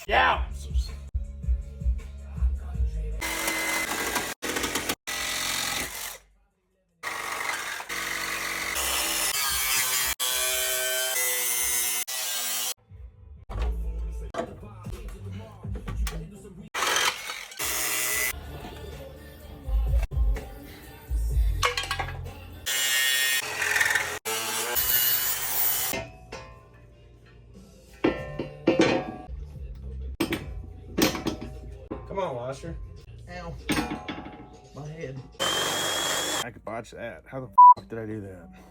Yeah. Come on, washer. Ow. My head. I could botch that. How the f did I do that?